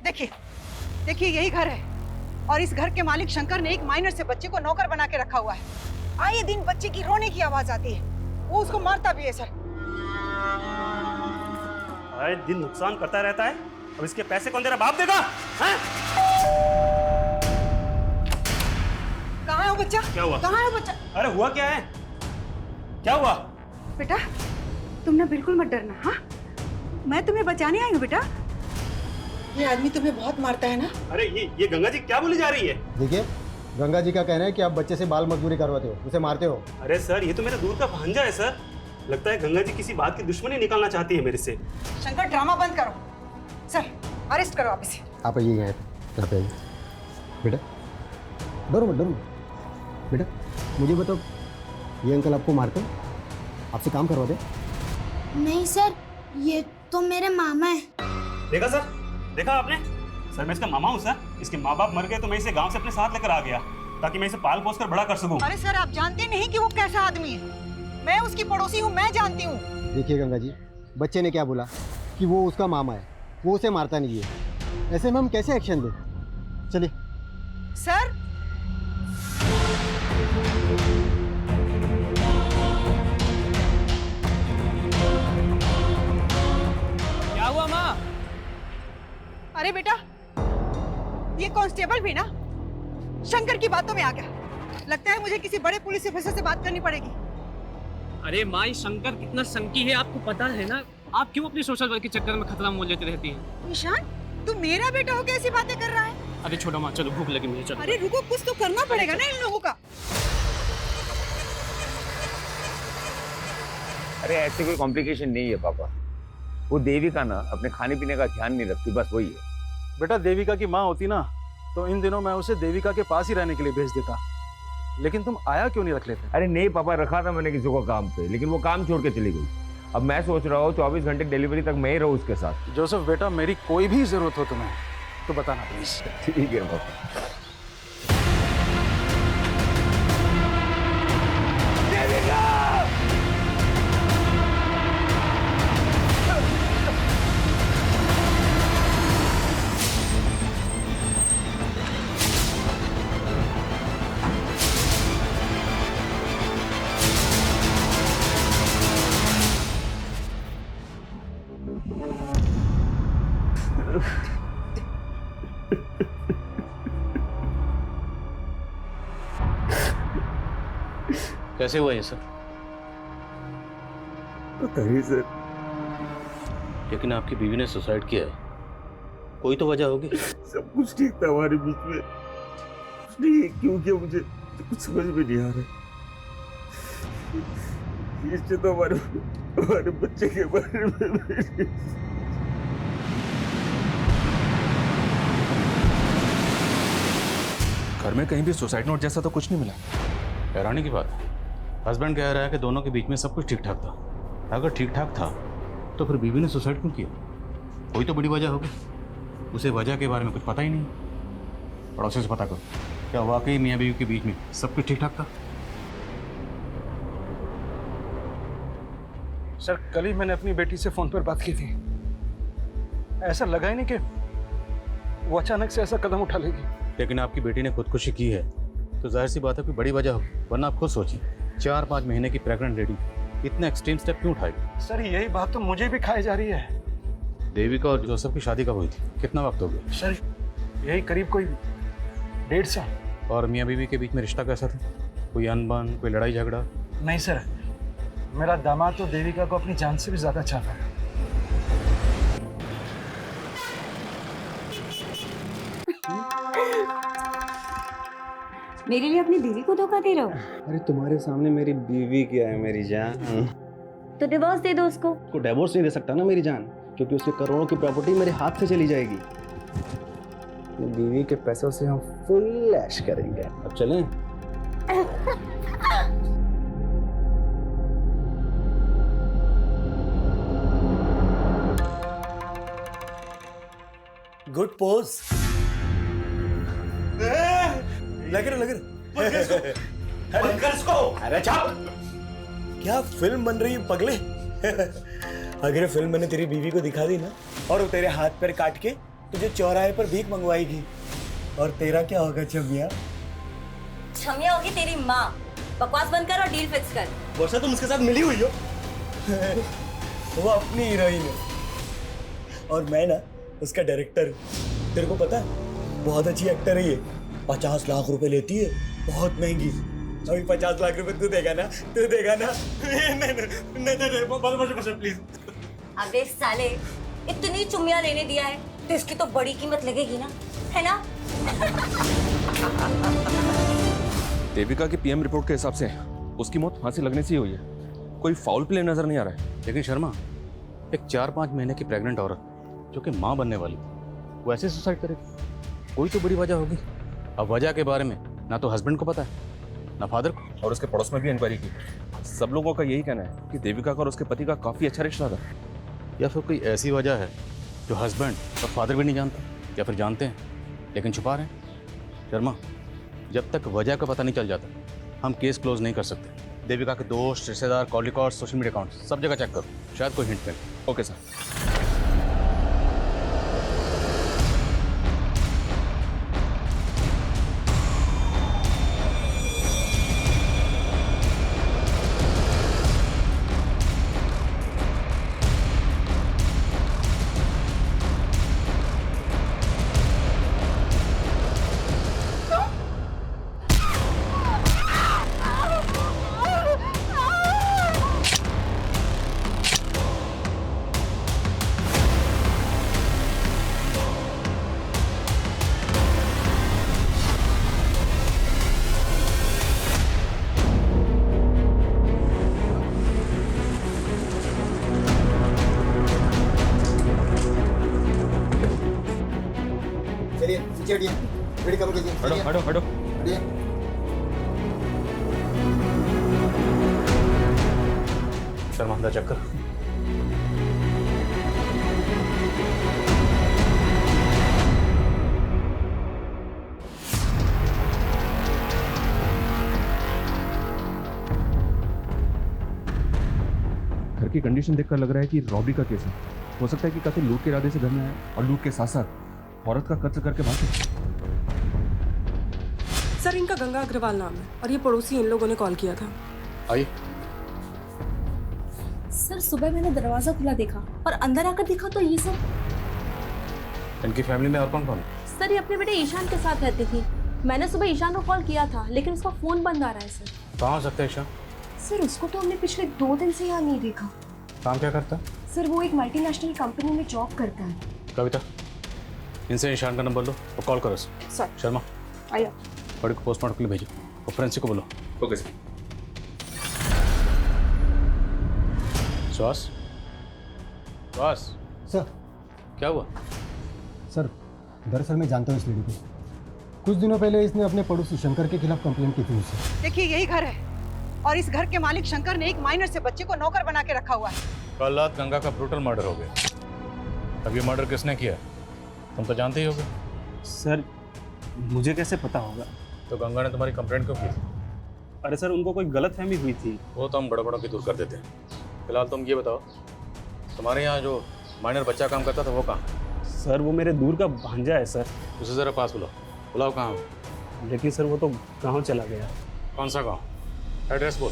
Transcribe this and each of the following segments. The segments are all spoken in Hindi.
देखिए देखिए, यही घर है और इस घर के मालिक शंकर ने एक माइनर से बच्चे को नौकर बना के रखा हुआ है। आए दिन बच्चे की रोने की आवाज आती है, वो उसको मारता भी है सर। आए दिन नुकसान करता रहता है, अब इसके पैसे कौन तेरा बाप देगा? हैं? कहाँ है वो बच्चा? क्या हुआ? कहाँ है वो बच्चा? अरे हुआ क्या है? क्या हुआ? बेटा तुमने बिल्कुल मत डरना। हाँ, मैं तुम्हें बचाने आई हूँ बेटा। ये आदमी तुम्हें बहुत मारता है ना? अरे ये गंगा जी क्या बोली जा रही है? देखिए, गंगा जी का कहना है कि आप बच्चे से बाल मजदूरी करवाते हो, उसे मारते हो। अरे सर, ये तो मेरा दूर का भांजा है सर। लगता है गंगा जी किसी बात की दुश्मनी निकालना चाहती है मेरे से। शंकर ड्रामा बंद करो सर, अरेस्ट करो आप इसे। आप आइए यहाँ पे आइए। बेटा डरो मत, डरो मत। बेटा मुझे बताओ, ये अंकल आपको मारते हैं? आपसे काम करवाते? नहीं सर, ये तो मेरे मामा है। देखा सर, देखा आपने? सर मैं इसका मामा हूँ सर। इसके माँ बाप मर गए तो मैं इसे गांव से अपने साथ लेकर आ गया ताकि मैं इसे पाल पोस कर बड़ा कर सकूं। अरे सर, आप जानते नहीं कि वो कैसा आदमी है। मैं उसकी पड़ोसी हूँ, मैं जानती हूँ। देखिए गंगा जी, बच्चे ने क्या बोला कि वो उसका मामा है, वो उसे मारता नहीं है। ऐसे में हम कैसे एक्शन दें? चलिए सर क्या हुआ माँ? अरे बेटा, ये कांस्टेबल भी ना शंकर की बातों में आ गया। लगता है मुझे किसी बड़े पुलिस ऑफिसर से बात करनी पड़ेगी। अरे माँ, ये शंकर कितना संकी है आपको पता है ना? आप क्यों अपनी सोशल वर्क के चक्कर में खतरा मोल लेती रहती हैं? निशान, तू मेरा बेटा हो कैसी बातें कर रहा है? अरे छोड़ो माँ, चलो भूख लगी मुझे, चलो। अरे रुको, कुछ तो करना पड़ेगा ना इन लोगों का। अरे ऐसे कोई कॉम्प्लिकेशन नहीं है पापा। वो देविका ना अपने खाने पीने का ध्यान नहीं रखती, बस वही है। बेटा देविका की माँ होती ना तो इन दिनों मैं उसे देविका के पास ही रहने के लिए भेज देता, लेकिन तुम आया क्यों नहीं रख लेते? अरे नहीं पापा, रखा था मैंने किसी को काम पे, लेकिन वो काम छोड़ के चली गई। अब मैं सोच रहा हूँ 24 घंटे डिलीवरी तक मैं ही रहूँ उसके साथ। जोसेफ बेटा, मेरी कोई भी जरूरत हो तुम्हें तो बताना प्लीज। ठीक है पापा। कैसे हुआ ये सर? पता नहीं सर। लेकिन आपकी बीवी ने सुसाइड किया है, कोई तो वजह होगी। सब कुछ ठीक था हमारे बीच में, उसने ये क्यों किया मुझे कुछ समझ में नहीं आ रहा। इससे तो हमारे बच्चे के बारे में घर में कहीं भी सुसाइड नोट जैसा तो कुछ नहीं मिला। हैरानी की बात है, हस्बैंड कह रहा है कि दोनों के बीच में सब कुछ ठीक ठाक था। अगर ठीक ठाक था तो फिर बीवी ने सुसाइड क्यों किया? कोई तो बड़ी वजह होगी। उसे वजह के बारे में कुछ पता ही नहीं। पड़ोसी से पता करो, क्या वाकई मियाँ बीवी के बीच में सब कुछ ठीक ठाक था? सर कल ही मैंने अपनी बेटी से फोन पर बात की थी, ऐसा लगा ही नहीं कि वो अचानक से ऐसा कदम उठा लेगी। लेकिन आपकी बेटी ने खुदकुशी की है तो जाहिर सी बात है कोई बड़ी वजह होगी, वरना आप खुद सोचिए 4-5 महीने की प्रेग्नेंट लेडी इतना एक्सट्रीम स्टेप क्यों उठाएगी? सर यही बात तो मुझे भी खाई जा रही है। देविका और जोसेफ की शादी कब हुई थी? कितना वक्त हो गया? सर यही करीब कोई 1.5 साल। और मियाँ बीवी के बीच में रिश्ता कैसा था? कोई अनबन, कोई लड़ाई झगड़ा? नहीं सर, मेरा दामाद तो देविका को अपनी जान से भी ज्यादा चाहता है। मेरे लिए अपनी बीवी को धोखा दे रहे हो? अरे तुम्हारे सामने मेरी बीवी क्या है मेरी जान। तो डिवोर्स दे दो उसको। को डिवोर्स नहीं दे सकता ना मेरी जान, क्योंकि उसके करोड़ों की प्रॉपर्टी मेरे हाथ से चली जाएगी। अपनी बीवी के पैसों से हम फुल ऐश करेंगे। अब चलें? Good pose. लगे लगे अरे चुप! क्या फिल्म बन रही है पगले? अगर फिल्म मैंने तेरी बीवी को दिखा दी ना और वो तेरे हाथ पैर काट के तुझे चौराहे पर भीख मंगवाएगी। और तेरा क्या होगा छमिया? छमिया होगी तेरी माँ। बकवास बंद कर और डील फिक्स कर। वर्षा तुम उसके साथ मिली हुई हो? वो अपनी हीरोइन है और मैं ना उसका डायरेक्टर हूँ। तेरे को पता है बहुत अच्छी एक्टर है ये। 50 लाख रुपए लेती है, बहुत महंगी। अभी 50 लाख रुपए तू देगा ना? तू देगा ना? नहीं प्लीज। अबे साले, इतनी चुम्मियां लेने दिया है तो इसकी तो बड़ी कीमत लगेगी ना, है ना? देविका की पीएम रिपोर्ट के हिसाब से उसकी मौत फांसी लगने से ही हुई है। कोई फाउल प्ले नजर नहीं आ रहा है। लेकिन शर्मा, एक 4-5 महीने की प्रेग्नेंट औरत जो कि माँ बनने वाली, वो ऐसे सुसाइड करेगी? कोई तो बड़ी वजह होगी। अब वजह के बारे में ना तो हस्बैंड को पता है ना फादर को। और उसके पड़ोस में भी इंक्वायरी की। सब लोगों का यही कहना है कि देविका का और उसके पति का काफी अच्छा रिश्ता था। या फिर कोई ऐसी वजह है जो हस्बैंड और फादर भी नहीं जानता, या फिर जानते हैं लेकिन छुपा रहे हैं। शर्मा, जब तक वजह का पता नहीं चल जाता हम केस क्लोज नहीं कर सकते। देविका के दोस्त, रिश्तेदार, call record, social media account सब जगह चेक करो, शायद कोई हिंट मिले। Okay sir. हटो हटो हटो। शर्मा, अंदर चेक कर। घर की कंडीशन देखकर लग रहा है कि रॉबरी का केस है। हो सकता है कि कातिल लूट के इरादे से घर में आया और लूट के साथ साथ औरत का कत्ल करके भागे। सर, इनका गंगा अग्रवाल नाम है और ये पड़ोसी इन लोगों ने कॉल किया था। आइए। सर, सुबह मैंने दरवाजा खुला देखा और अंदर आकर देखा तो ये सब। इनकी फैमिली में और कौन कौन है? सर, ये अपने बेटे ईशान के साथ रहती थी। मैंने सुबह ईशान को कॉल किया था लेकिन उसका फोन बंद आ रहा है सर। कहाँ हो सकता है ईशान? सर, उसको तो हमने पिछले 2 दिन से यहाँ नहीं देखा। काम क्या करता है? सर, वो एक मल्टीनेशनल कंपनी में जॉब करता है। कविता, इनसे ईशान का नंबर लो और कॉल करो सर। शर्मा, आइए। बड़ी को पोस्टमार्टम के लिए भेजो और फ्रेंसिक को बोलो। Okay sir. श्वास, श्वास। सर। क्या हुआ? सर, दरअसल मैं जानता हूँ इस लेडी को। कुछ दिनों पहले इसने अपने पड़ोसी शंकर के खिलाफ कंप्लेंट की थी मुझसे। देखिए, यही घर है और इस घर के मालिक शंकर ने एक माइनर से बच्चे को नौकर बना के रखा हुआ है। कल रात गंगा का ब्रूटल मर्डर हो गया। अब ये मर्डर किसने किया तुम तो जानते ही होगे। सर, मुझे कैसे पता होगा? तो गंगा ने तुम्हारी कंप्लेंट क्यों की? अरे सर, उनको कोई गलतफहमी हुई थी। वो तो हम बड़ों की दूर कर देते हैं। फिलहाल तुम ये बताओ, तुम्हारे यहाँ जो माइनर बच्चा काम करता था वो कहाँ? सर, वो मेरे दूर का भांजा है सर। उसे ज़रा पास बुलाओ। बुलाओ कहाँ? लेकिन सर, वो तो गाँव चला गया। कौन सा गाँव? एड्रेस बोल।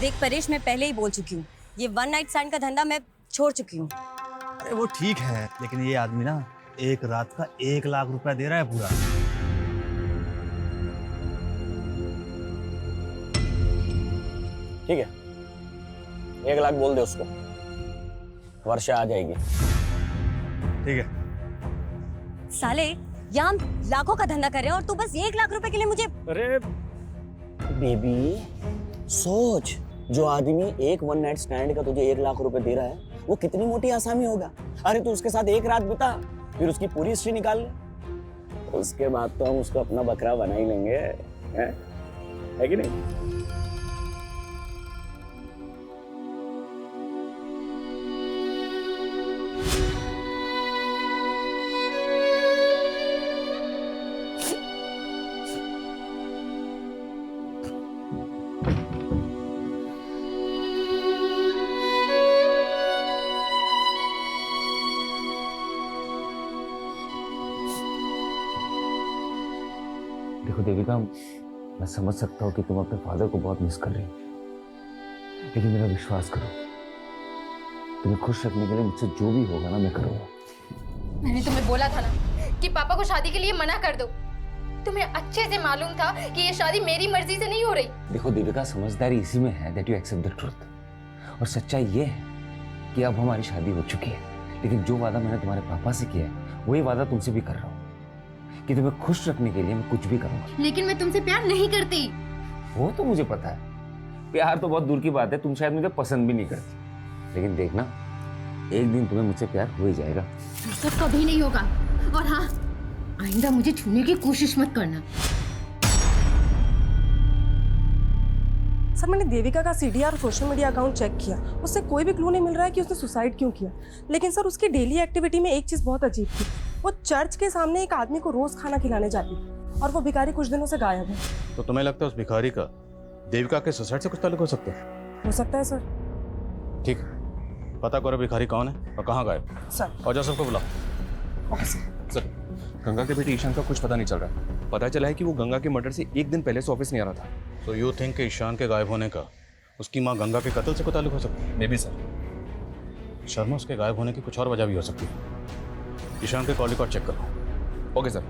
देख परेश, मैं पहले ही बोल चुकी हूँ, ये 1 नाइट स्टैंड का धंधा मैं छोड़ चुकी हूँ। अरे वो ठीक है, लेकिन ये आदमी ना एक रात का 1 लाख रुपया दे रहा है पूरा। ठीक है, 1 लाख बोल दे उसको, वर्षा आ जाएगी। ठीक है। साले, यहाँ हम लाखों का धंधा कर रहे हैं और तू बस 1 लाख रुपए के लिए मुझे। अरे बेबी सोच, जो आदमी एक 1 नाइट स्टैंड का तुझे 1 लाख रुपए दे रहा है वो कितनी मोटी आसामी होगा। अरे तू उसके साथ एक रात बिता, फिर उसकी पूरी हिस्ट्री निकाल ले, उसके बाद तो हम उसको अपना बकरा बना ही लेंगे, है कि नहीं? देखो देविका, मैं समझ सकता हूँ कि तुम अपने फादर को बहुत मिस कर रही हो, लेकिन मेरा विश्वास करो, तुम्हें खुश रखने के लिए मुझसे जो भी होगा ना मैं करूँगा। मैंने तुम्हें बोला था ना कि पापा को शादी के लिए मना कर दो। तुम्हें अच्छे से मालूम था कि ये शादी मेरी मर्जी से नहीं हो रही। देखो देविका, समझदारी इसी में है that you accept the truth, और सच्चाई ये है कि अब हमारी शादी हो चुकी है, लेकिन जो वादा मैंने तुम्हारे पापा से किया है वही वादा तुमसे भी कर रहा हूँ कि तुम्हें खुश रखने के लिए मैं कुछ भी करूँगा। लेकिन मैं तुमसे प्यार नहीं करती। वो तो मुझे पता है, प्यार तो बहुत दूर की बात है, तुम शायद मुझे पसंद भी नहीं करती, लेकिन देखना एक दिन तुम्हें मुझसे प्यार हो ही जाएगा। ये सब कभी नहीं होगा, और हाँ, आइंदा मुझे छूने की कोशिश मत करना। सर, मैंने देविका का सीडीआर और सोशल मीडिया अकाउंट चेक किया, उससे कोई भी क्लू नहीं मिल रहा है कि उसने सुसाइड क्यों किया। लेकिन सर, उसकी डेली एक्टिविटी में एक चीज़ बहुत अजीब थी। वो चर्च के सामने एक आदमी को रोज खाना खिलाने जाती थी, और वो भिखारी कुछ दिनों से गायब है। तो तुम्हें लगता है उस भिखारी का देविका के सुसाइड से कुछ ताल्लुक हो सकता है? हो सकता है सर। ठीक, पता करो भिखारी कौन है और कहाँ गायब सर। और जाओ सबको बुलाओ। Okay sir. सर, गंगा के बेटे ईशान का कुछ पता नहीं चल रहा है। पता चला है कि वो गंगा के मर्डर से एक दिन पहले से ऑफिस नहीं आ रहा था। तो यू थिंक कि ईशान के गायब होने का उसकी माँ गंगा के कत्ल से कोई ताल्लुक हो सकता है? May be sir. शर्मा, उसके गायब होने की कुछ और वजह भी हो सकती है। ईशान के कॉल रिकॉर्ड चेक करो। Okay sir.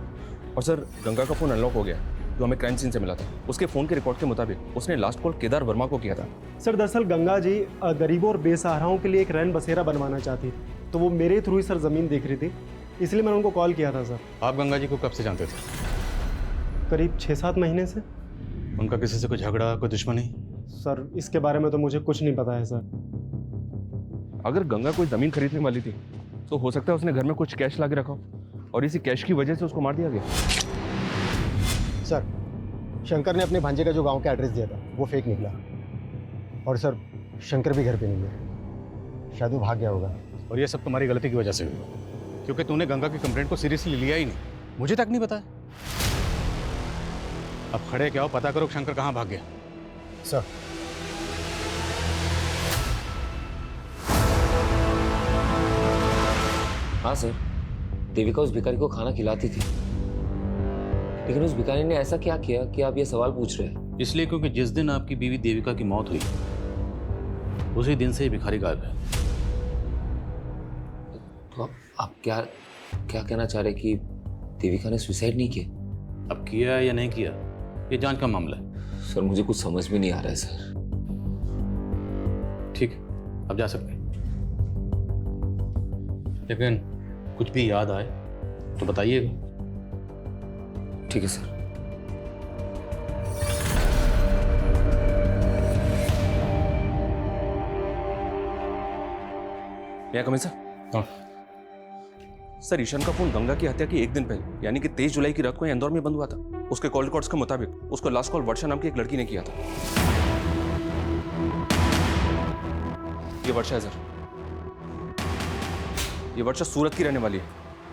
और सर, गंगा का फोन अनलॉक हो गया जो हमें क्राइम सीन से मिला था। उसके फोन के रिकॉर्ड के मुताबिक उसने लास्ट कॉल केदार वर्मा को किया था। सर, दरअसल गंगा जी गरीबों और बेसहाराओं के लिए एक रैन बसेरा बनवाना चाहती थी, तो वो मेरे थ्रू ही सर ज़मीन देख रही थी, इसलिए मैंने उनको कॉल किया था सर। आप गंगा जी को कब से जानते थे? करीब 6-7 महीने से। उनका किसी से कोई झगड़ा, कोई दुश्मनी? सर, इसके बारे में तो मुझे कुछ नहीं पता है सर। अगर गंगा कोई ज़मीन खरीदने वाली थी तो हो सकता है उसने घर में कुछ कैश ला के रखा हो और इसी कैश की वजह से उसको मार दिया गया। सर, शंकर ने अपने भांजे का जो गांव का एड्रेस दिया था वो फेक निकला, और सर शंकर भी घर पे नहीं है, शायद वो भाग गया होगा। और ये सब तुम्हारी गलती की वजह से हुआ, क्योंकि तूने गंगा की कंप्लेंट को सीरियसली लिया ही नहीं, मुझे तक नहीं बताया। अब खड़े क्या हो, पता करो शंकर कहाँ भाग गया। सर, हाँ सर, देविका उस भिखारी को खाना खिलाती थी, लेकिन उस भिखारी ने ऐसा क्या किया कि आप ये सवाल पूछ रहे हैं? इसलिए क्योंकि जिस दिन आपकी बीवी देविका की मौत हुई उसी दिन से ही भिखारी गायब है। तो आप क्या कहना चाह रहे कि देविका ने सुसाइड नहीं किया? अब किया या नहीं किया ये जांच का मामला है। सर, मुझे कुछ समझ में नहीं आ रहा है सर। ठीक है, अब जा सकते हैं, लेकिन कुछ भी याद आए तो बताइएगा। ठीक है सर। क्या कमें सर? हाँ सर, ईशान का फोन गंगा की हत्या की एक दिन पहले यानी कि 23 जुलाई की रात को इंदौर में बंद हुआ था। उसके कॉल रिकॉर्ड्स के मुताबिक उसको लास्ट कॉल वर्षा नाम की एक लड़की ने किया था। ये वर्षा है सर, ये वर्षा सूरत की रहने वाली है,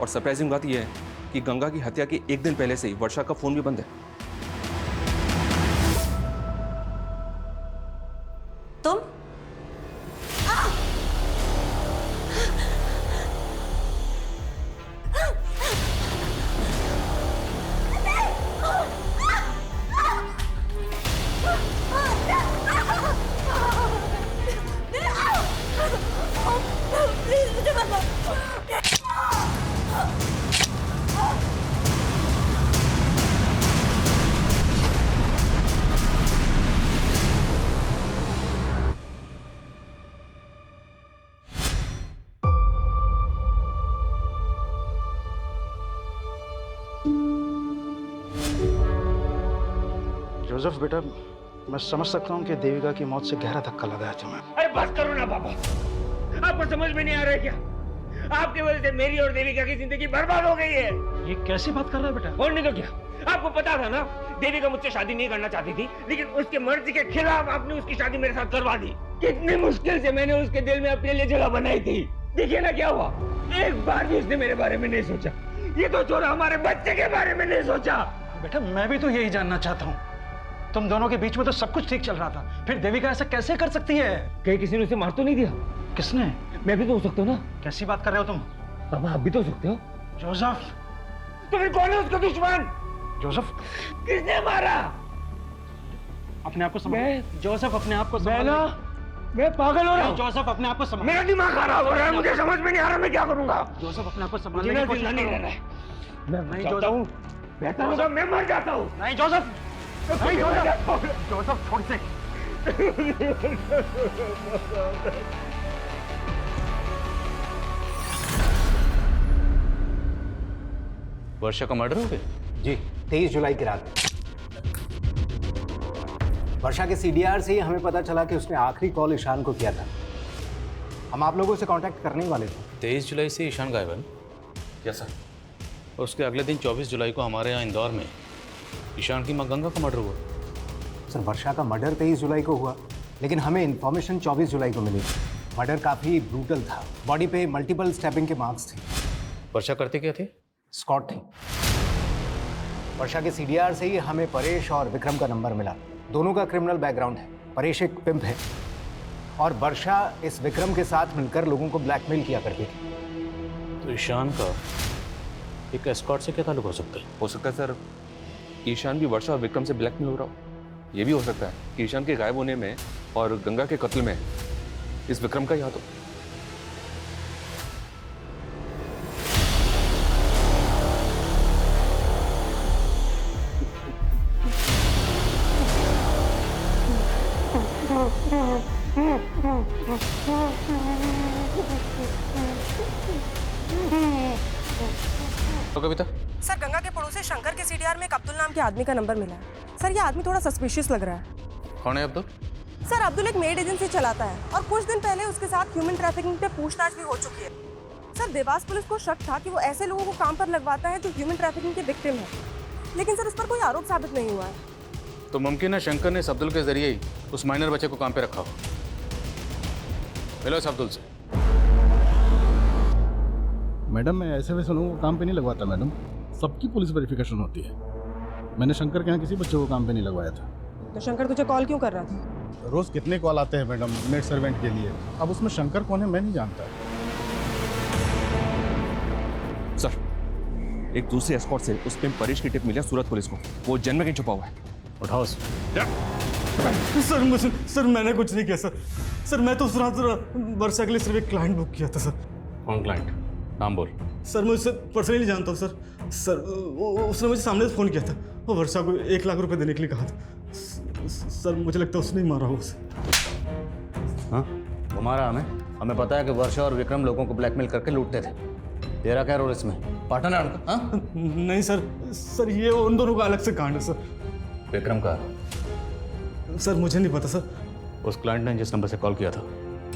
और सरप्राइजिंग बात यह है कि गंगा की हत्या के एक दिन पहले से ही वर्षा का फोन भी बंद है। तुम? जोसेफ बेटा, मैं समझ सकता हूँ कि देविका की मौत से गहरा धक्का लगा है तुम्हें। अरे बस करो ना पापा, आपको समझ में नहीं आ रहा है क्या? आपकी वजह से मेरी और देविका की जिंदगी बर्बाद हो गई है। ये कैसी बात कर रहा है बेटा? और नहीं तो क्या, आपको पता था ना देविका मुझसे शादी नहीं करना चाहती थी, लेकिन उसके मर्जी के खिलाफ आपने उसकी शादी मेरे साथ करवा दी। कितनी मुश्किल से मैंने उसके दिल में अपने लिए जगह बनाई थी। देखिए ना क्या हुआ, एक बार भी उसने मेरे बारे में नहीं सोचा। ये तो छोड़ा, हमारे बच्चे के बारे में नहीं सोचा। बेटा, मैं भी तो यही जानना चाहता हूँ। तुम दोनों के बीच में तो सब कुछ ठीक चल रहा था, फिर देविका ऐसा कैसे कर सकती है? कहीं किसी ने उसे मार तो नहीं दिया? किसने? मैं भी तो हो सकता हूँ ना। कैसी बात कर रहे हो तुम? पापा, आप भी तो हो सकते हो। जोसेफ, तो फिर कौन है उसका दुश्मन? जोसेफ, किसने मारा? अपने आप को संभाल। जोसेफ, अपने आप को संभाल। मैं पागल हो रहा हूँ। जोसेफ, अपने आप को संभाल। मेरा दिमाग खराब हो रहा है, मुझे समझ में नहीं आ रहा मैं क्या करूंगा। जोसेफ, अपने आप को मुझे संभालने ना की कोशिश जिंदा नहीं करो। रहना है। मैं मर नहीं, जाता हूँ। बेहतर होगा मैं मर जाता हूँ। नहीं जोसेफ, नहीं जोसेफ, जोसेफ छोड़ दे। वर्षा का मर्डर हो गया? जी, 23 जुलाई की रात। वर्षा के सीडीआर से ही हमें पता चला कि उसने आखिरी कॉल ईशान को किया था। हम आप लोगों से कांटेक्ट करने ही वाले थे। 23 जुलाई से ईशान गायब है? Yes sir. और उसके अगले दिन 24 जुलाई को हमारे यहाँ इंदौर में ईशान की माँ गंगा का मर्डर हुआ। सर, वर्षा का मर्डर 23 जुलाई को हुआ, लेकिन हमें इन्फॉर्मेशन 24 जुलाई को मिली। मर्डर काफ़ी ब्रूटल था, बॉडी पे मल्टीपल स्टैबिंग के मार्क्स थे। वर्षा करते क्या थे? स्कॉट थे। वर्षा के सीडीआर से ही हमें परेश और विक्रम का नंबर मिला। दोनों का क्रिमिनल बैकग्राउंड है। परेश एक पिम्प है और वर्षा इस विक्रम के साथ मिलकर लोगों को ब्लैकमेल किया करती थी। तो ईशान का एक एस्कॉर्ट से क्या ताल्लुक हो सकता है? हो सकता है सर ईशान भी वर्षा और विक्रम से ब्लैकमेल हो रहा हो। ये भी हो सकता है कि ईशान के गायब होने में और गंगा के कत्ल में इस विक्रम का ही हाथ हो। तो कविता सर, गंगा के पड़ोसी शंकर के सीडीआर में एक अब्दुल नाम के आदमी का नंबर मिला है। सर, ये आदमी थोड़ा सस्पिशियस लग रहा है। कौन है अब्दुल? सर, अब्दुल एक मेड एजेंसी चलाता है और कुछ दिन पहले उसके साथ ह्यूमन ट्रैफिकिंग पे पूछताछ भी हो चुकी है। सर, देवास पुलिस को शक था कि वो ऐसे लोगों को काम पर लगवाता है जो ह्यूमन ट्रैफिकिंग के विक्टिम है, लेकिन सर उस पर कोई आरोप साबित नहीं हुआ है। तो मुमकिन है शंकर ने इस अब्दुल के जरिए ही उस माइनर बच्चे को काम पे रखा हो। मिलो इस अब्दुल से। मैडम, मैं ऐसे वैसे लोगों को काम पे नहीं लगवाता मैडम। सबकी पुलिस वेरिफिकेशन होती है। मैंने शंकर के यहाँ किसी बच्चे को काम पे नहीं लगवाया था। तो शंकर तुझे कॉल क्यों कर रहा था? रोज कितने कॉल आते हैं मैडम मेड सर्वेंट के लिए। अब उसमें शंकर कौन है मैं नहीं जानता। सर, एक दूसरे एस्कॉर्ट से उस पे परेश की टिप मिली है सूरत पुलिस को। वो जन्म में कहीं छुपा हुआ है। उठाओ सर, मैंने कुछ नहीं किया सर। सर, मैं तो उस रात वर्षा के लिए सिर्फ एक क्लाइंट बुक किया था सर। कौन क्लाइंट? नाम बोल। सर, मैं उससे पर्सनली जानता हूँ सर। सर, उसने मुझे सामने से फ़ोन किया था। वो वर्षा को 1 लाख रुपए देने के लिए कहा था। सर, मुझे लगता है उसने ही मारा हो उसे। हाँ, वो मारा हमें पता है कि वर्षा और विक्रम लोगों को ब्लैकमेल करके लूटते थे। तेरा क्या रोल इसमें? पार्टनर है उनका? हाँ? नहीं सर, ये उन दोनों का अलग से कांड है सर। विक्रम का? सर, मुझे नहीं पता सर। उस क्लाइंट ने जिस नंबर से कॉल किया था,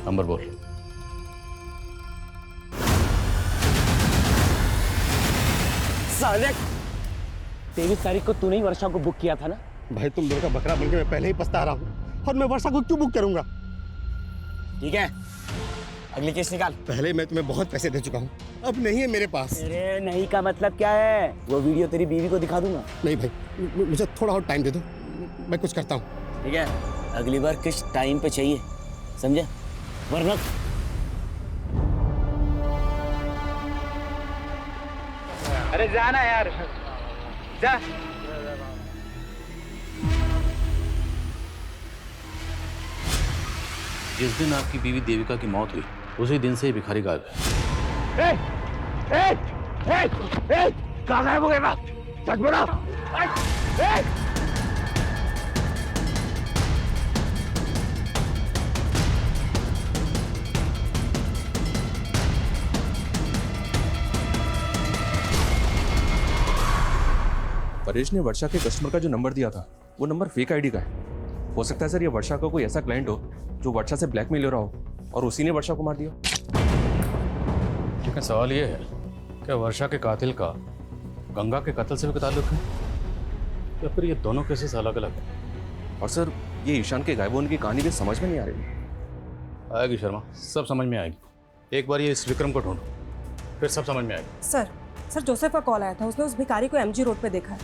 नंबर बोल। साले, 23 तारीख को तूने ही वर्षा को बुक किया था ना? भाई, तुम लोगों का बकरा बनके मैं पहले ही पछता रहा हूँ, और मैं वर्षा को क्यों बुक करूंगा? ठीक है, अगली केस निकाल। पहले मैं तुम्हें बहुत पैसे दे चुका हूँ, अब नहीं है मेरे पास। अरे नहीं का मतलब क्या है? वो वीडियो तेरी बीवी को दिखा दूंगा। नहीं भाई, मुझे थोड़ा और टाइम दे दो, मैं कुछ करता हूँ। ठीक है, अगली बार किस टाइम पे चाहिए, समझे? वरना अरे जाना यार, जा। जिस दिन आपकी बीवी देविका की मौत हुई उसी दिन से ही भिखारी गायब है। कहाँ गायब हो गया? सच बोलो। परेश ने वर्षा के कस्टमर का जो नंबर दिया था वो नंबर फेक आईडी का है। हो सकता है सर ये वर्षा का कोई ऐसा क्लाइंट हो जो वर्षा से ब्लैकमेल हो रहा हो और उसी ने वर्षा को मार दिया। लेकिन सवाल ये है कि वर्षा के कातिल का गंगा के कत्ल से भी ताल्लुक है या फिर ये दोनों केसेस अलग अलग हैं? और सर ये ईशान के गायब होने की कहानी भी समझ में नहीं आ रही। आएगी शर्मा, सब समझ में आएगी। एक बार ये इस विक्रम को ढूंढो, फिर सब समझ में आएगा। सर, जोसेफ का कॉल आया था। उसने उस भिखारी को एमजी रोड पे देखा है।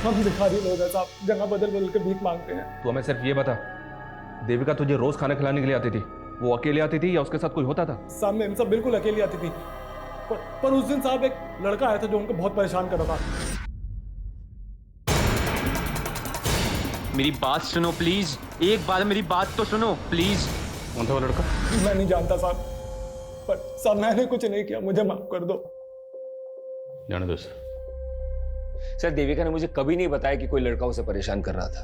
हम भिखारी लोग हैं साहब, जगह बदल बदल के भीख मांगते हैं। तो हमें सिर्फ ये बता, देविका तुझे रोज खाना खिलाने के लिए आती थी, वो अकेले आती थी या उसके साथ कोई होता था? सामने इन सब बिल्कुल अकेली आती थी। पर उस दिन साहब एक लड़का आया था जो उनको बहुत परेशान कर रहा था। मेरी बात सुनो प्लीज, एक बार मेरी बात तो सुनो प्लीज। कौन था वो लड़का? मैं नहीं जानता साहब, पर साहब मैंने कुछ नहीं किया, मुझे माफ कर दो। जाने दो सर। सर देविका ने मुझे कभी नहीं बताया कि कोई लड़का उसे परेशान कर रहा था,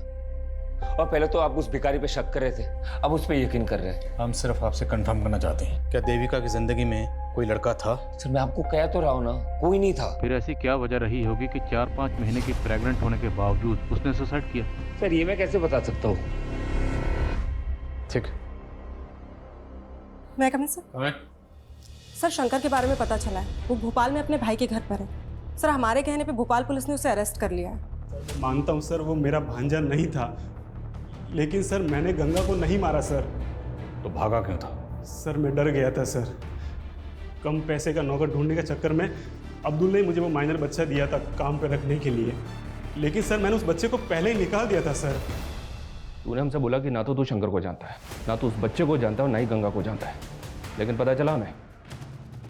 और पहले तो आप उस भिखारी पे शक कर रहे थे, अब उस पे यकीन कर रहे हैं। हम सिर्फ आपसे कंफर्म करना चाहते हैं, क्या देविका की जिंदगी में कोई लड़का था? सर मैं आपको कह तो रहा हूँ ना, कोई नहीं था। फिर ऐसी क्या वजह रही होगी कि 4-5 महीने की प्रेग्नेंट होने के बावजूद उसने सुसाइड किया? सर ये मैं कैसे बता सकता हूँ? ठीक। मैं कमिंग सर? सर शंकर के बारे में पता चला है, वो भोपाल में अपने भाई के घर पर है। सर हमारे कहने पे भोपाल पुलिस ने उसे अरेस्ट कर लिया है। मानता हूँ सर वो मेरा भांजा नहीं था, लेकिन सर मैंने गंगा को नहीं मारा सर। तो भागा क्यों था? सर मैं डर गया था सर। कम पैसे का नौकर ढूंढने के चक्कर में अब्दुल ने मुझे वो माइनर बच्चा दिया था काम पे रखने के लिए, लेकिन सर मैंने उस बच्चे को पहले ही निकाल दिया था सर। तूने हमसे बोला कि ना तो तू शंकर को जानता है, ना तो उस बच्चे को जानता है, और ना ही गंगा को जानता है, लेकिन पता चला हमें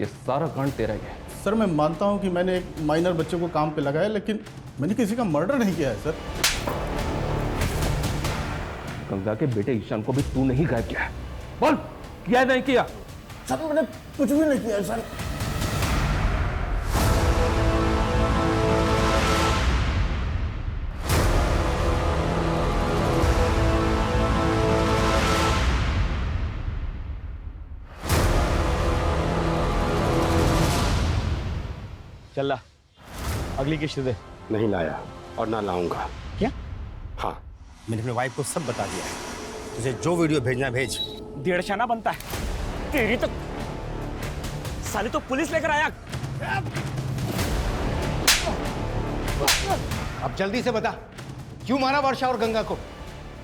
ये सारा कांड तेरा ही है। सर मैं मानता हूँ कि मैंने एक माइनर बच्चे को काम पे लगाया, लेकिन मैंने किसी का मर्डर नहीं किया है सर। गंगा के बेटे ईशान को भी तू नहीं गायब किया है, बोल किया नहीं किया? सर मैंने कुछ भी नहीं किया सर। चल ला, अगली किश्त दे। नहीं लाया और ना लाऊंगा। क्या? हाँ, मैंने अपनी वाइफ को सब बता दिया है। तुझे जो वीडियो भेजना है भेज। 1.5 आना बनता है तेरी तो। साले तो पुलिस लेकर आया। अब जल्दी से बता, क्यों मारा वर्षा और गंगा को?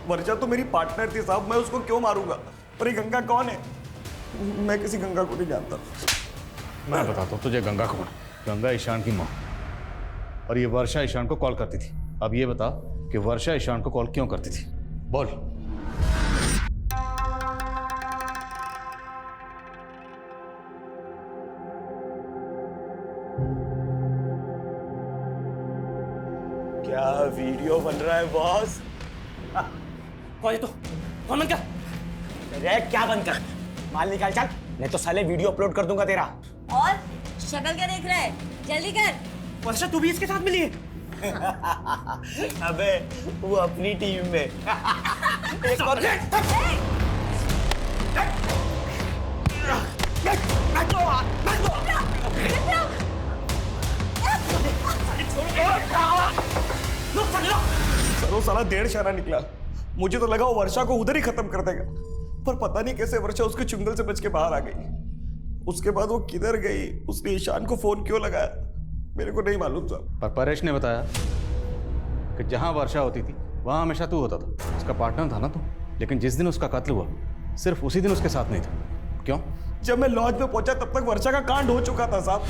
वर्षा तो मेरी पार्टनर थी साहब, मैं उसको क्यों मारूंगा? पर ये गंगा कौन है? मैं किसी गंगा को नहीं जानता। मैं बताता हूँ तुझे गंगा कौन। गंगा ईशान की माँ, और ये वर्षा ईशान को कॉल करती थी। अब ये बता कि वर्षा ईशान को कॉल क्यों करती थी, बोल। क्या वीडियो बन रहा है बॉस? कौन है तू? कौन बंद कर? अरे क्या बंद कर? माल निकाल चल, नहीं तो साले वीडियो अपलोड कर दूंगा तेरा। और शक्ल क्या देख रहा है? जल्दी कर। वर्षा तू भी इसके साथ मिली है? अबे वो अपनी टीम में। एक और सर वो साला 1.5 आना निकला। मुझे तो लगा वो वर्षा को उधर ही खत्म कर देगा, पर पता नहीं कैसे वर्षा उसके चुंगल से बच के बाहर आ गई। उसके बाद वो किधर गई, उसने ईशान को फोन क्यों लगाया, मेरे को नहीं मालूम साहब। पर परेश ने बताया कि जहां वर्षा होती थी वहां हमेशा तू होता था, उसका पार्टनर था ना तू। लेकिन जिस दिन उसका कत्ल हुआ सिर्फ उसी दिन उसके साथ नहीं था। क्यों? जब मैं लॉज में पहुंचा तब तक वर्षा का कांड हो चुका था साहब।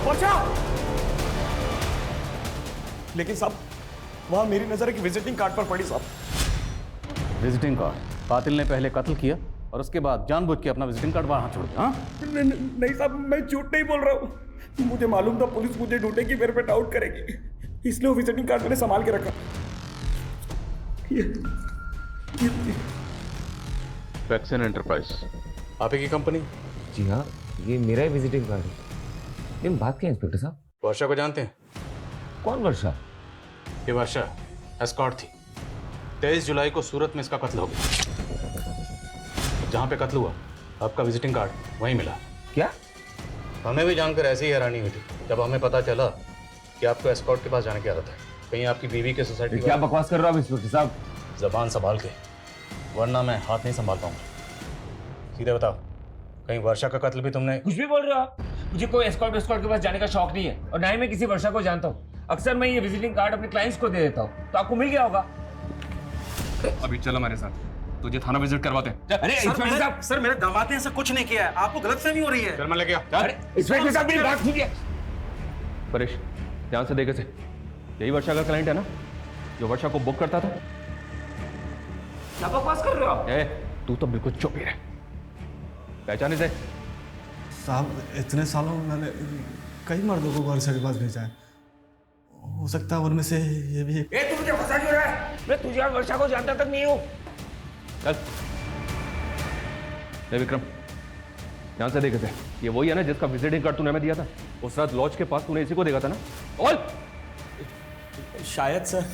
वर्षा! लेकिन साहब वहां मेरी नजर एक विजिटिंग कार्ड पर पड़ी साहब। Visiting card? कातिल ने पहले कत्ल किया और उसके बाद जानबूझ के अपना विजिटिंग कार्ड वहां छोड़ दिया। नहीं साहब, मैं झूठ नहीं बोल रहा हूँ। मुझे मालूम था पुलिस मुझे ढूंढेगी, मेरे पे डाउट करेगी, इसलिए वो विजिटिंग कार्ड मैंने संभाल के रखा। वैक्सीन एंटरप्राइज आप ही की कंपनी? जी हाँ, ये मेरा ही विजिटिंग कार्ड है। लेकिन बात क्या है इंस्पेक्टर साहब? वर्षा को जानते हैं? कौन वर्षा? ये वर्षा एस्कॉर्ट थी। 23 जुलाई को सूरत में इसका कत्ल हो गया। जहाँ पे कत्ल हुआ आपका विजिटिंग कार्ड वहीं मिला। क्या? हमें भी जानकर ऐसी ही हैरानी हुई थी जब हमें पता चला कि आपको एस्कॉर्ट के पास जाने की आदत है। कहीं आपकी बीवी के सोसाइटी? क्या बकवास कर रहे हो आप इंस्पेक्टर साहब? जबान संभाल के, वरना मैं हाथ नहीं संभाल पाऊंगा। सीधे बताओ, कहीं वर्षा का कत्ल भी तुमने? कुछ भी बोल रहे हो आप? मुझे कोई एस्कॉर्ट के पास जाने का शौक नहीं है, और ना ही मैं किसी वर्षा को जानता हूँ। अक्सर मैं ये विजिटिंग कार्ड अपने क्लाइंट्स को दे देता हूँ, तो आपको मिल गया होगा। अभी चलो हमारे साथ, तुझे थाना विजिट करवाते हैं। अरे इंस्पेक्टर साहब! सर मेरे दामाद ने ऐसा कुछ नहीं किया है, आपको गलतफहमी हो रही है। चल मैं लेके आ। अरे इंस्पेक्टर साहब मेरी बात सुनिए। परेश ध्यान से देखे से, यही वर्षा का क्लाइंट है ना जो वर्षा को बुक करता था? क्या बकवास कर रहे हो आप? तू तो बिल्कुल चुप ही रह। पहचाने से? साहब इतने सालों में मैंने कई मर्दों को वर्षा के पास भेजा है, हो सकता है उनमें से ये भी ए, तू मुझे फंसा क्यों रहा है? मैं तुझे और वर्षा को जानता तक नहीं हूँ। चल विक्रम, यहाँ से देखे थे, ये वही है ना जिसका विजिटिंग कार्ड तूने हमें दिया था? उस रात लॉज के पास तूने इसी को देखा था ना? और शायद सर,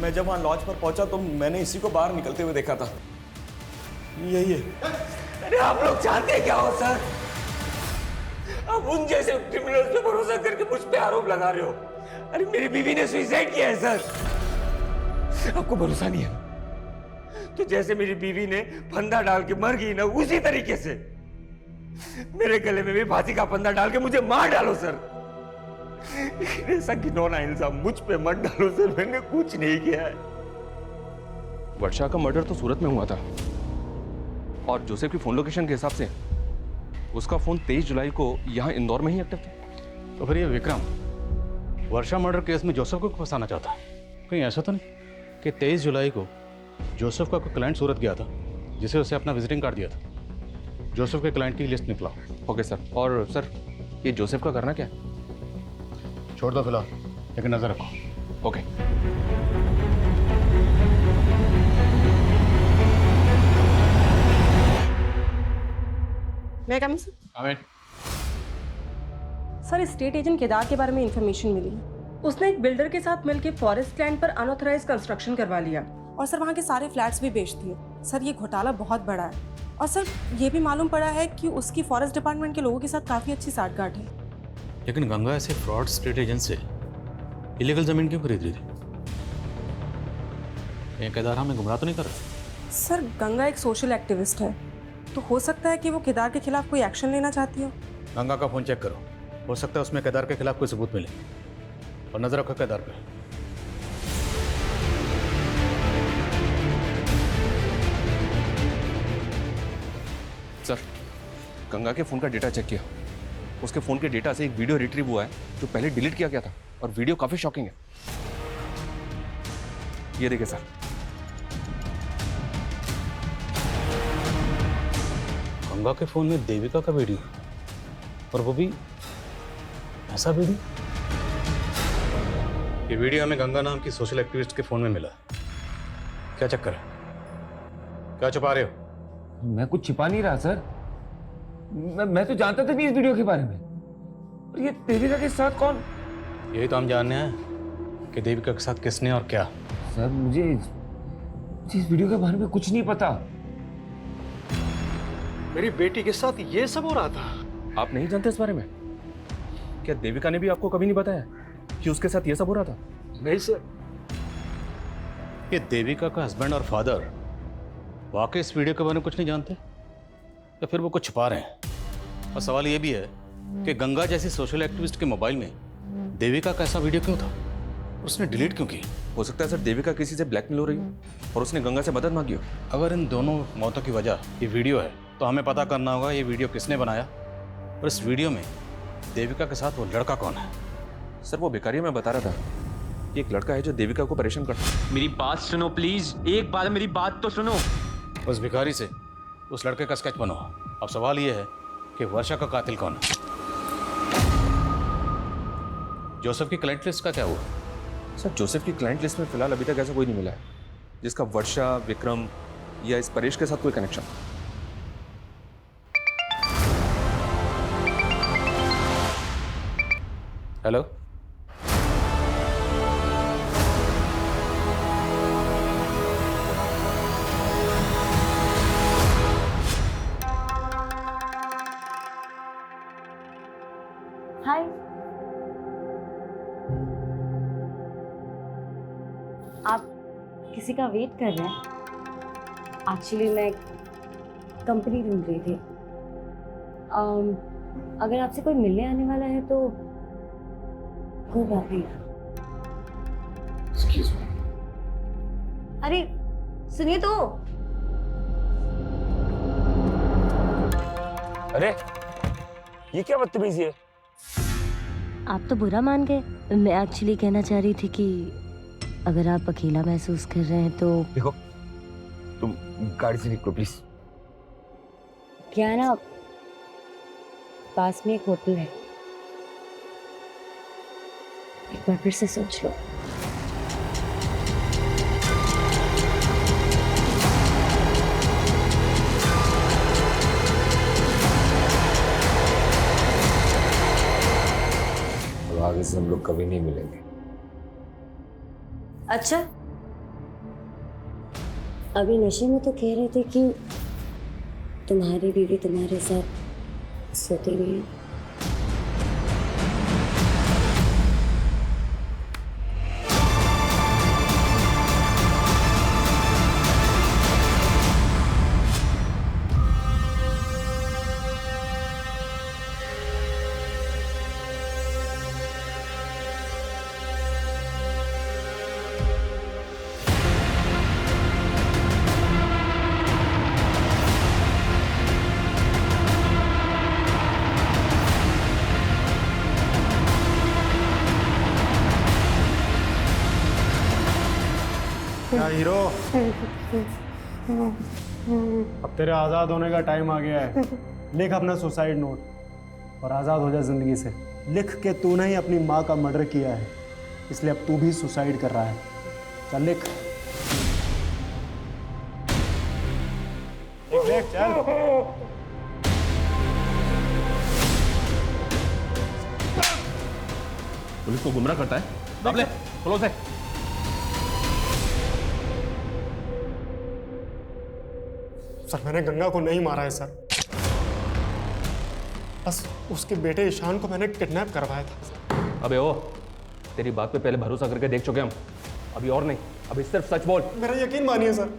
मैं जब वहाँ लॉज पर पहुंचा तो मैंने इसी को बाहर निकलते हुए देखा था। यही है। अरे आप लोग चाहते हैं क्या हो सर? आप उन जैसे क्रिमिनल्स पे भरोसा करके मुझ पे आरोप लगा रहे हो। अरे मेरी बीवी ने सुसाइड किया है सर। आपको भरोसा नहीं है तो जैसे मेरी बीवी ने फंदा डाल के मर गई ना, उसी तरीके से मेरे गले में भी फांसी का फंदा डाल के मुझे मार डालो सर। ऐसा घिनौना इल्जाम मुझ पे मत डालो सर, मैंने कुछ नहीं किया है। वर्षा का मर्डर तो सूरत में हुआ था और जोसेफ की फोन लोकेशन के हिसाब से उसका फोन 23 जुलाई को यहाँ इंदौर में ही एक्टिव था। तो फिर ये विक्रम वर्षा मर्डर केस में जोसेफ को फंसाना चाहता है? कहीं ऐसा तो नहीं कि 23 जुलाई को जोसेफ का कोई क्लाइंट सूरत गया था जिसे उसे अपना विजिटिंग कार्ड दिया था? जोसेफ के क्लाइंट की लिस्ट निकला। Okay sir. और सर ये जोसेफ का करना क्या है? छोड़ दो फिलहाल, लेकिन नजर रखो। ओके। मैं come sir? Aamir. Sir state agent Kedar के बारे में इंफॉर्मेशन मिली है। उसने एक बिल्डर के साथ मिलकर फॉरेस्ट लैंड पर अनऑथराइज कंस्ट्रक्शन करवा लिया और सर वहाँ के सारे फ्लैट्स भी बेच दिए। सर ये घोटाला बहुत बड़ा है और सर ये भी मालूम पड़ा है कि उसकी फॉरेस्ट डिपार्टमेंट के लोगों के साथ काफ़ी अच्छी साठगांठ है। लेकिन गंगा ऐसे फ्रॉड स्टेट एजेंट से इलीगल जमीन क्यों खरीद रही थी? ये केदार हमें गुमराह तो नहीं कर रहा? सर गंगा एक सोशल एक्टिविस्ट है तो हो सकता है कि वो केदार के खिलाफ कोई एक्शन लेना चाहती हो। गंगा का फोन चेक करो, हो सकता है उसमें केदार के खिलाफ कोई सबूत मिले। और नजर रखो केदार पे। सर गंगा के फोन का डेटा चेक किया, उसके फोन के डेटा से एक वीडियो रिट्रीव हुआ है जो पहले डिलीट किया गया था और वीडियो काफी शॉकिंग है। ये देखिए सर। गंगा के फोन में देविका का वीडियो और वो भी ऐसा वीडियो। ये वीडियो हमें गंगा नाम की सोशल एक्टिविस्ट के फोन में मिला। क्या चक्कर है? क्या छुपा रहे हो? मैं कुछ छिपा नहीं रहा सर। मैं तो जानता था नहीं इस वीडियो के बारे में। और ये देविका के साथ कौन? यही तो हम जानने हैं कि देविका के साथ किसने और क्या। सर मुझे इस वीडियो के बारे में कुछ नहीं पता। मेरी बेटी के साथ ये सब हो रहा था। आप नहीं जानते इस बारे में? क्या देविका ने भी आपको कभी नहीं बताया कि उसके साथ ये सब हो रहा था? नहीं सर। ये देविका का हस्बैंड और फादर वाकई इस वीडियो के बारे में कुछ नहीं जानते या फिर वो कुछ छुपा रहे हैं? और सवाल ये भी है कि गंगा जैसी सोशल एक्टिविस्ट के मोबाइल में देविका का ऐसा वीडियो क्यों था? उसने डिलीट क्यों की? हो सकता है सर देविका किसी से ब्लैकमेल हो रही हो और उसने गंगा से मदद मांगी हो। अगर इन दोनों मौतों की वजह ये वीडियो है तो हमें पता करना होगा ये वीडियो किसने बनाया और इस वीडियो में देविका के साथ वो लड़का कौन है। सर वो भिखारी मैं बता रहा था, ये एक लड़का है जो देविका को परेशान करता है। मेरी बात सुनो प्लीज, एक बार मेरी बात तो सुनो। उस भिखारी से उस लड़के का स्केच बनो। अब सवाल ये है कि वर्षा का कातिल कौन है? जोसेफ की क्लाइंट लिस्ट का क्या हुआ? सर जोसेफ की क्लाइंट लिस्ट में फिलहाल अभी तक ऐसा कोई नहीं मिला है जिसका वर्षा, विक्रम या इस परेश के साथ कोई कनेक्शन। हेलो, हाय। आप किसी का वेट कर रहे हैं? एक्चुअली मैं कंपनी ढूंढ रही थी। अगर आपसे कोई मिलने आने वाला है तो कोई बात नहीं। Excuse me. अरे सुनिए तो। अरे ये क्या बदतमीजी है? आप तो बुरा मान गए। मैं एक्चुअली कहना चाह रही थी कि अगर आप अकेला महसूस कर रहे हैं तो देखो, तुम गाड़ी से निकलो प्लीज। क्या है ना, पास में एक होटल है, एक बार फिर से सोच लो। अब आगे से हम लोग कभी नहीं मिलेंगे। अच्छा, अभी नशे में तो कह रहे थे कि तुम्हारी बीवी तुम्हारे साथ सोती नहीं है। क्या हीरो, अब तेरे आज़ाद होने का टाइम आ गया है। लिख अपना सुसाइड नोट और आज़ाद हो जा जिंदगी से। लिख के तूने ही अपनी माँ का मर्डर किया है, इसलिए अब तू भी सुसाइड कर रहा है। चल लिख, लिख चल। पुलिस को गुमराह करता है। अब ले, क्लोज है। सर मैंने गंगा को नहीं मारा है सर, बस उसके बेटे ईशान को मैंने किडनैप करवाया था। अबे ओ, तेरी बात पे पहले भरोसा करके देख चुके हम, अभी और नहीं, अभी सिर्फ सच बोल। मेरा यकीन मानिए सर,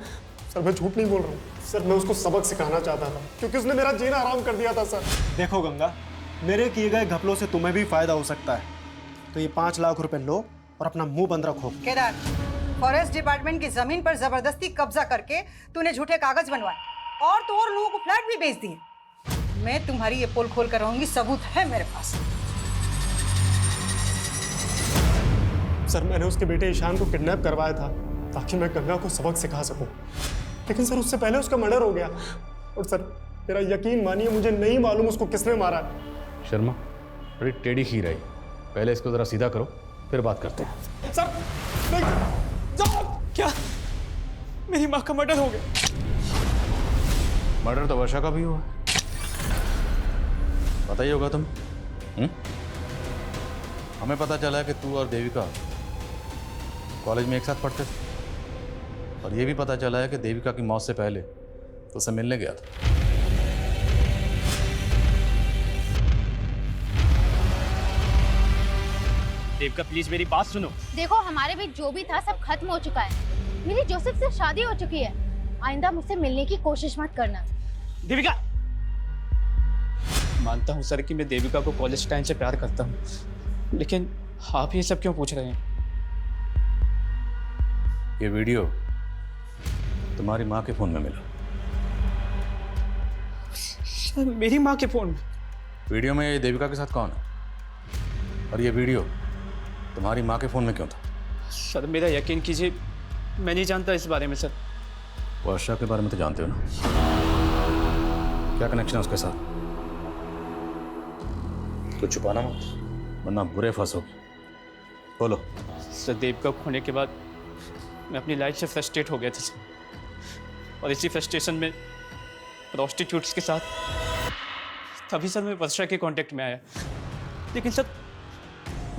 सर मैं झूठ नहीं बोल रहा हूँ सर, मैं उसको सबक सिखाना चाहता था क्योंकि उसने मेरा जीना आराम कर दिया था सर। देखो गंगा, मेरे किए गए घपलों से तुम्हें भी फायदा हो सकता है, तो ये 5 लाख रुपए लो और अपना मुंह बंद रखो। केदार, फॉरेस्ट डिपार्टमेंट की जमीन पर जबरदस्ती कब्जा करके तूने झूठे कागज बनवाए और तो और लोगों को फ्लैट भी बेच दिए। मैं तुम्हारी ये पोल खोल कर रहूंगी, सबूत है मेरे पास। सर मैंने उसके बेटे ईशान को किडनैप करवाया था ताकि मैं गंगा को सबक सिखा सकूं, लेकिन सर उससे पहले उसका मर्डर हो गया। और सर मेरा यकीन मानिए, मुझे नहीं मालूम उसको किसने मारा है। शर्मा, बड़ी टेढ़ी खीर आई, पहले इसको जरा सीधा करो, फिर बात करते हैं। सर नहीं, जाओ। क्या मेरी माँ का मर्डर हो गया? मर्डर तो वर्षा का भी हुआ, पता ही होगा तुम। हमें पता चला है कि तू और देविका कॉलेज में एक साथ पढ़ते थे, और ये भी पता चला है कि देविका की मौत से पहले तो उसे मिलने गया था। देविका प्लीज मेरी बात सुनो। देखो, हमारे बीच जो भी था सब खत्म हो चुका है। मेरी जोसेफ से शादी हो चुकी है। आइंदा मुझसे मिलने की कोशिश मत करना। देविका, मानता हूँ सर कि मैं देविका को कॉलेज टाइम से प्यार करता हूँ, लेकिन आप ये सब क्यों पूछ रहे हैं? ये वीडियो तुम्हारी माँ के फोन में मिला। सर मेरी माँ के फोन में? वीडियो में ये देविका के साथ कौन है, और ये वीडियो तुम्हारी माँ के फोन में क्यों था? सर मेरा यकीन कीजिए, मैं नहीं जानता इस बारे में सर। वर्षा के बारे में तो जानते हो ना, क्या कनेक्शन है उसके साथ? तो छुपाना मत, वरना बुरे फंसोगे। बोलो। सर देविका खोने के बाद मैं अपनी लाइफ से फ्रस्ट्रेट हो गया था सर, और इसी फ्रस्ट्रेशन में प्रोस्टिट्यूट्स के साथ तभी सर मैं वर्षा के कांटेक्ट में आया, लेकिन सर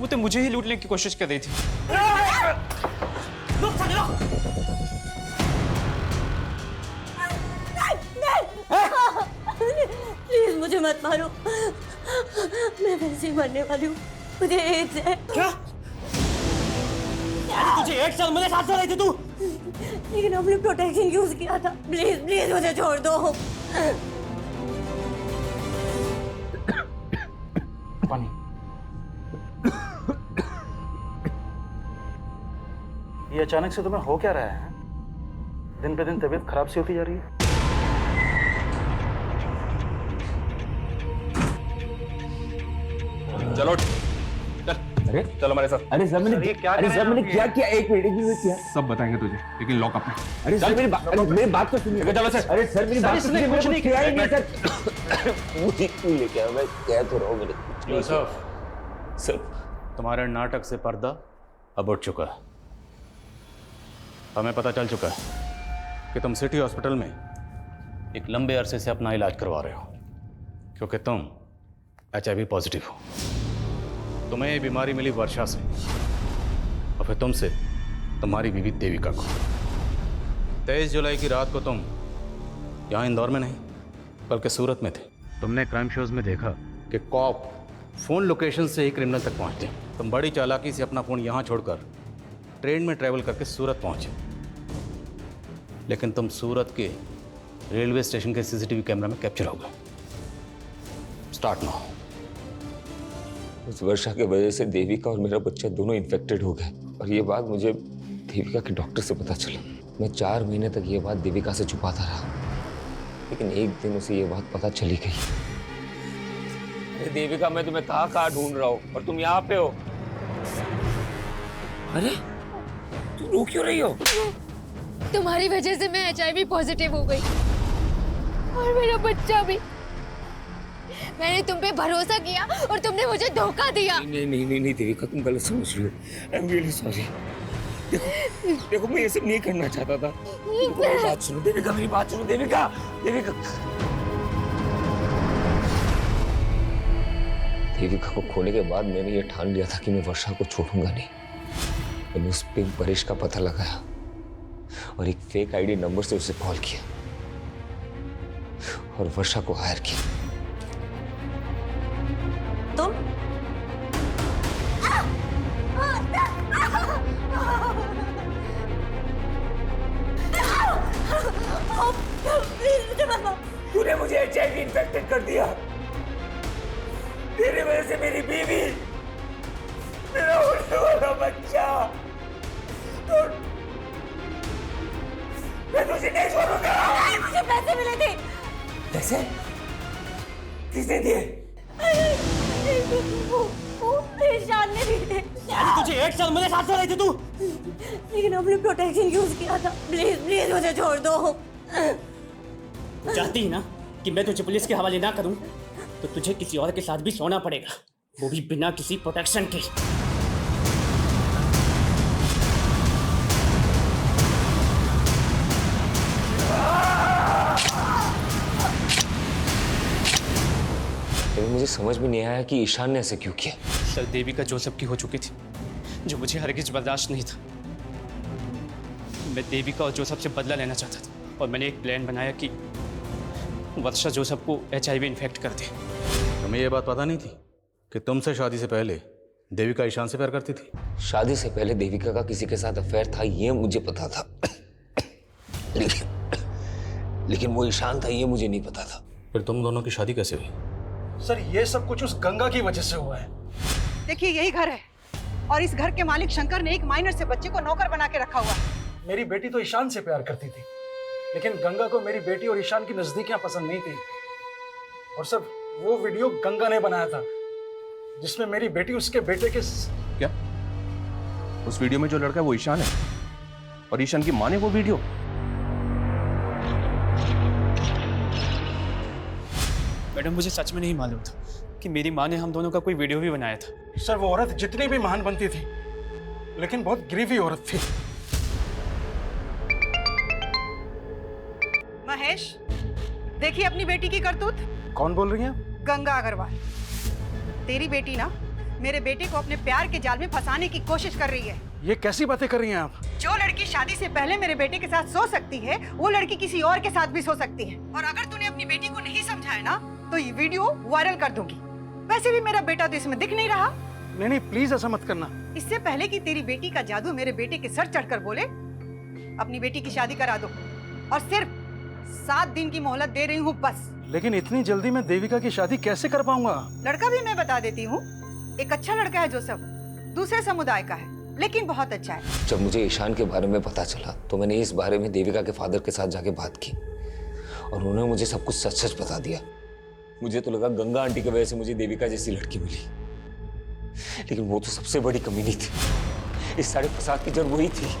वो तो मुझे ही लूटने की कोशिश कर रही थी। प्लीज मुझे मत मारो, मैं वैसे ही मरने वाली हूँ, मुझे एड्स है। क्या? तुझे 1 साल मेरे साथ रही थी तू? लेकिन हमने प्रोटेक्शन यूज किया था। प्लीज प्लीज मुझे छोड़ दो। पानी। ये अचानक से तुम्हें हो क्या रहा है? दिन पे दिन तबीयत खराब सी होती जा रही है। चलो चल, अरे चल हमारे साथ। अरे सर मैंने क्या किया? एक मिनट किया। सब बताएंगे तुझे, लेकिन लॉकअप में। अरे सर मेरी बात तो सुनिए। चलो सर। अरे सर मेरी बात तो सुनिए, कुछ नहीं किया ही नहीं सर। मुझे लेके आया, मैं कह तो रहा हूँ मैंने कुछ नहीं किया। सर तुम्हारे नाटक से पर्दा अब उठ चुका है। हमें पता चल चुका है कि तुम सिटी हॉस्पिटल में एक लंबे अरसे से अपना इलाज करवा रहे हो, क्योंकि तुम HIV पॉजिटिव हो। तुम्हें ये बीमारी मिली वर्षा से, और फिर तुमसे तुम्हारी बीवी देविका को। 23 जुलाई की रात को तुम यहाँ इंदौर में नहीं बल्कि सूरत में थे। तुमने क्राइम शोज में देखा कि कॉप फोन लोकेशन से ही क्रिमिनल तक पहुंचते हैं। तुम बड़ी चालाकी से अपना फोन यहाँ छोड़कर ट्रेन में ट्रैवल करके सूरत पहुंचे, लेकिन तुम सूरत के रेलवे स्टेशन के CCTV कैमरा में कैप्चर हो गए। Start now. उस वर्षा की वजह से देविका और मेरा बच्चा दोनों इन्फेक्टेड हो गए, और ये बात मुझे देविका के डॉक्टर से पता चला। मैं 4 महीने तक ये बात देविका से छुपाता रहा, लेकिन एक दिन उसे ये बात पता चली गई। अरे देविका, मैं तुम्हें कहाँ ढूंढ रहा हूँ और तुम यहाँ पे हो। अरे तुम रो क्यों रही हो? तुम्हारी वजह से मैं HIV पॉजिटिव हो गई और मेरा बच्चा भी। मैंने तुम पे भरोसा किया और तुमने मुझे धोखा दिया। नहीं देविका, तुम गलत समझ रही हो। I am really sorry. देखो मैं ये सब नहीं करना चाहता था। मेरी बात सुनो देविका, मेरी बात सुनो देविका। देविका को खोने के बाद मैंने ये ठान लिया था कि मैं वर्षा को छोड़ूंगा नहीं। मैंने उस पे परेश का पता लगाया और एक फेक ID नंबर से उसे कॉल किया और वर्षा को हायर किया। तुम तूने मुझे HIV इन्फेक्टेड कर दिया। तेरी वजह से मेरी बीवी, मेरा होने वाला बच्चा, मैं तुझे नहीं छोड़ूंगा। मुझे पैसे मिले थे। पैसे? किसने दिए? ईशान ने दिए। तुझे 1 साल मेरे साथ रही थी तू, लेकिन अपने प्रोटेक्शन यूज किया था। प्लीज मुझे छोड़ दो। चाहती ही ना कि मैं तुझे पुलिस के हवाले ना करूं, तो तुझे किसी और के साथ भी सोना पड़ेगा, वो भी बिना किसी प्रोटेक्शन के। मुझे समझ में नहीं आया कि ईशान ने ऐसे क्यों किया। सर, देविका जोसेफ की हो चुकी थी, जो मुझे हरगिज बर्दाश्त नहीं था। मैं देविका और जोसेफ से बदला लेना चाहता था और मैंने एक प्लान बनाया कि वर्षा जोसेफ को HIV इन्फेक्ट कर दे। तुम्हें ये बात पता नहीं थी कि तुमसे शादी से पहले देविका ईशान से प्यार करती थी? शादी से पहले देविका का किसी के साथ अफेयर था, ये मुझे पता था। लेकिन वो ईशान था, ये मुझे नहीं पता था। फिर तुम दोनों की शादी कैसे हुई? सर, ये सब कुछ उस गंगा की वजह से हुआ है। देखिए, यही घर है और इस घर के मालिक शंकर ने एक माइनर से बच्चे को नौकर बना के रखा हुआ है। मेरी बेटी तो ईशान से प्यार करती थी, लेकिन गंगा को मेरी बेटी और ईशान की नजदीकियां पसंद नहीं थी। और सर, वो वीडियो गंगा ने बनाया था जिसमें मेरी बेटी उसके बेटे के क्या? उस वीडियो में जो लड़का है वो ईशान है और ईशान की माँ ने वो वीडियो? मैडम, मुझे सच में नहीं मालूम था कि मेरी माँ ने हम दोनों का कोई वीडियो भी बनाया था। सर, वो औरत जितनी भी महान बनती थी, लेकिन बहुत गिरी औरत थी। महेश, देखिए अपनी बेटी की करतूत। कौन बोल रही हैं? गंगा अग्रवाल। तेरी बेटी ना मेरे बेटे को अपने प्यार के जाल में फंसाने की कोशिश कर रही है। ये कैसी बातें कर रही हैं आप? जो लड़की शादी से पहले मेरे बेटे के साथ सो सकती है, वो लड़की किसी और के साथ भी सो सकती है। और अगर तूने अपनी बेटी को नहीं समझाया ना, तो ये वीडियो वायरल कर दूंगी। वैसे भी मेरा बेटा तो इसमें दिख नहीं रहा। नहीं, प्लीज ऐसा मत करना। इससे पहले कि तेरी बेटी का जादू मेरे बेटे के सर चढ़कर बोले, अपनी बेटी की शादी करा दो। और सिर्फ 7 दिन की मोहलत दे रही हूँ बस। लेकिन इतनी जल्दी मैं देविका की शादी कैसे कर पाऊंगा? लड़का भी मैं बता देती हूँ। एक अच्छा लड़का है जोसेफ, दूसरे समुदाय का है, लेकिन बहुत अच्छा है। जब मुझे ईशान के बारे में पता चला तो मैंने इस बारे में देविका के फादर के साथ जाके बात की और उन्होंने मुझे सब कुछ सच सच बता दिया। मुझे तो लगा गंगा आंटी की वजह से मुझे देविका जैसी लड़की मिली, लेकिन वो तो सबसे बड़ी कमी नहीं थी। इस सारे फसाद की जड़ वही थी।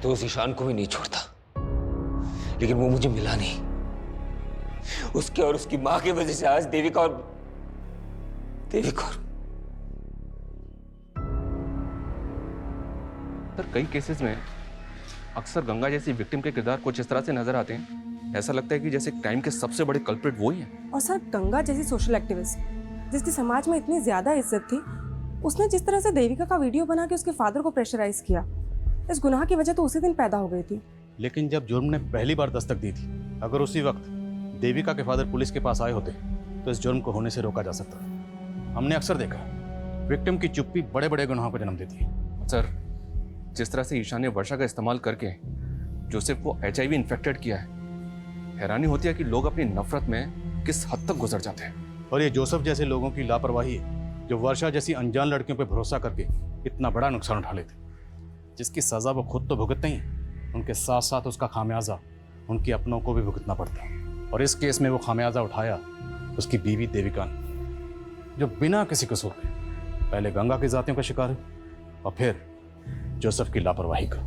तो उस ईशान को भी नहीं छोड़ता, लेकिन वो मुझे मिला नहीं। उसके और उसकी मां की वजह से आज देविका और सर कई केसेस में अक्सर गंगा जैसी विक्टिम के किरदार कुछ इस तरह से नजर आते हैं, ऐसा लगता है कि जैसे क्राइम के सबसे बड़े कल्प्रिट वो ही है। और सर गंगा जैसी सोशल एक्टिविस्ट जिसकी समाज में इतनी ज्यादा इज्जत थी, उसने जिस तरह से देविका का वीडियो बना के उसके फादर को प्रेशराइज किया, इस गुनाह की वजह तो उसी दिन पैदा हो गई थी। लेकिन जब जुर्म ने पहली बार दस्तक दी थी, अगर उसी वक्त देविका के फादर पुलिस के पास आए होते तो इस जुर्म को होने से रोका जा सकता। हमने अक्सर देखा विक्टिम की चुप्पी बड़े बड़े गुनाहों को जन्म देती है। सर जिस तरह से ईशान ने वर्षा का इस्तेमाल करके जोसेफ को HIV इन्फेक्टेड किया है, हैरानी होती है कि लोग अपनी नफरत में किस हद तक गुजर जाते हैं। और ये जोसेफ जैसे लोगों की लापरवाही है जो वर्षा जैसी अनजान लड़कियों पर भरोसा करके इतना बड़ा नुकसान उठा लेते, जिसकी सजा वो खुद तो भुगतते ही, उनके साथ साथ उसका खामियाजा उनके अपनों को भी भुगतना पड़ता है। और इस केस में वो खामियाजा उठाया उसकी बीवी देविका ने, जो बिना किसी कसूर के पहले गंगा की जातियों का शिकार है और फिर जोसेफ की लापरवाही का।